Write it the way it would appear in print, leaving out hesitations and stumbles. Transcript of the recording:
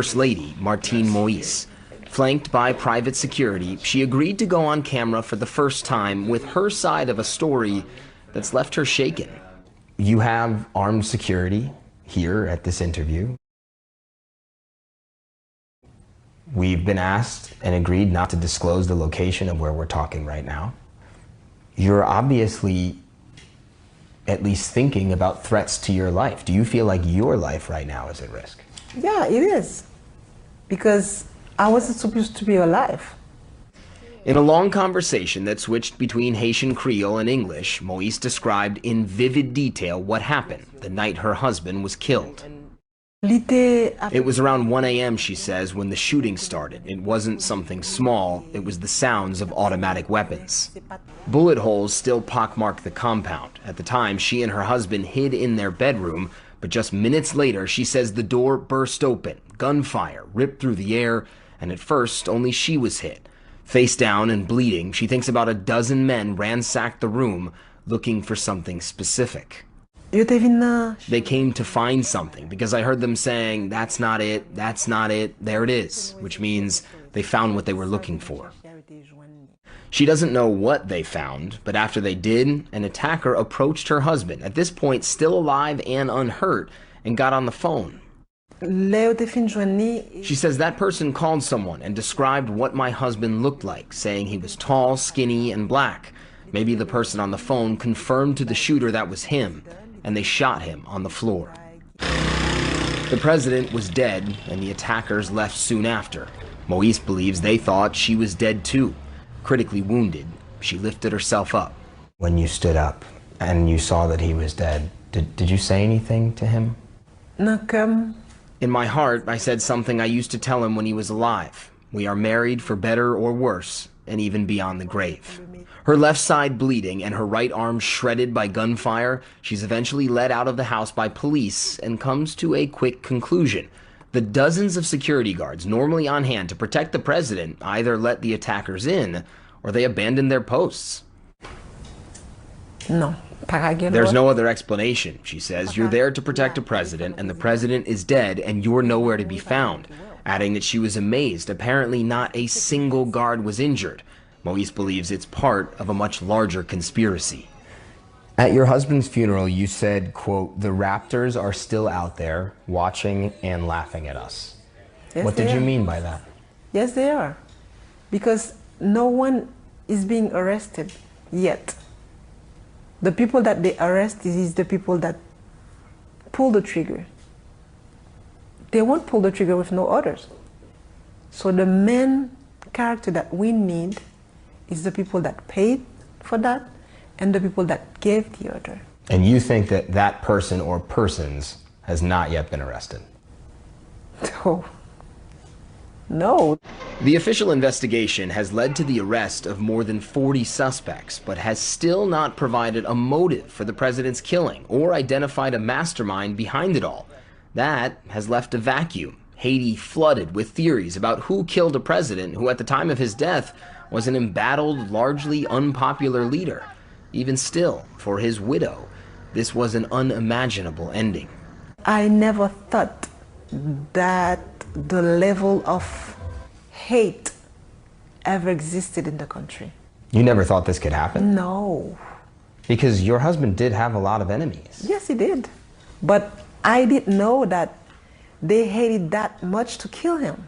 First Lady, Martine Moise. Flanked by private security, she agreed to go on camera for the first time with her side of a story that's left her shaken. You have armed security here at this interview. We've been asked and agreed not to disclose the location of where we're talking right now. You're obviously at least thinking about threats to your life. Do you feel like your life right now is at risk? Yeah, it is. Because I wasn't supposed to be alive. In a long conversation that switched between Haitian Creole and English, Moise described in vivid detail what happened the night her husband was killed. It was around 1 a.m., she says, when the shooting started. It wasn't something small, it was the sounds of automatic weapons. Bullet holes still pockmarked the compound. At the time, she and her husband hid in their bedroom, but just minutes later, she says the door burst open. Gunfire ripped through the air, and at first, only she was hit. Face down and bleeding, she thinks about a dozen men ransacked the room, looking for something specific. They came to find something because I heard them saying, "That's not it, that's not it, there it is," which means they found what they were looking for. She doesn't know what they found, but after they did, an attacker approached her husband, at this point still alive and unhurt, and got on the phone. She says that person called someone and described what my husband looked like, saying he was tall, skinny, and black. Maybe the person on the phone confirmed to the shooter that was him, and they shot him on the floor. The president was dead, and the attackers left soon after. Moise believes they thought she was dead too. Critically wounded, she lifted herself up. When you stood up and you saw that he was dead, did you say anything to him? In my heart, I said something I used to tell him when he was alive. We are married for better or worse, and even beyond the grave. Her left side bleeding and her right arm shredded by gunfire, she's eventually led out of the house by police and comes to a quick conclusion. The dozens of security guards normally on hand to protect the president either let the attackers in or they abandoned their posts. No. There's no other explanation, she says. You're there to protect a president, and the president is dead, and you're nowhere to be found. Adding that she was amazed. Apparently not a single guard was injured. Moise believes it's part of a much larger conspiracy. At your husband's funeral, you said, quote, "The raptors are still out there watching and laughing at us." Yes, what did you mean by that? Yes, they are. Because no one is being arrested yet. The people that they arrest is the people that pull the trigger. They won't pull the trigger with no orders. So the main character that we need is the people that paid for that and the people that gave the order. And you think that that person or persons has not yet been arrested? Oh, no. The official investigation has led to the arrest of more than 40 suspects, but has still not provided a motive for the president's killing or identified a mastermind behind it all. That has left a vacuum. Haiti flooded with theories about who killed a president who at the time of his death was an embattled, largely unpopular leader. Even still, for his widow, this was an unimaginable ending. I never thought that the level of hate ever existed in the country. You never thought this could happen? No. Because your husband did have a lot of enemies. Yes, he did. But I didn't know that they hated that much to kill him.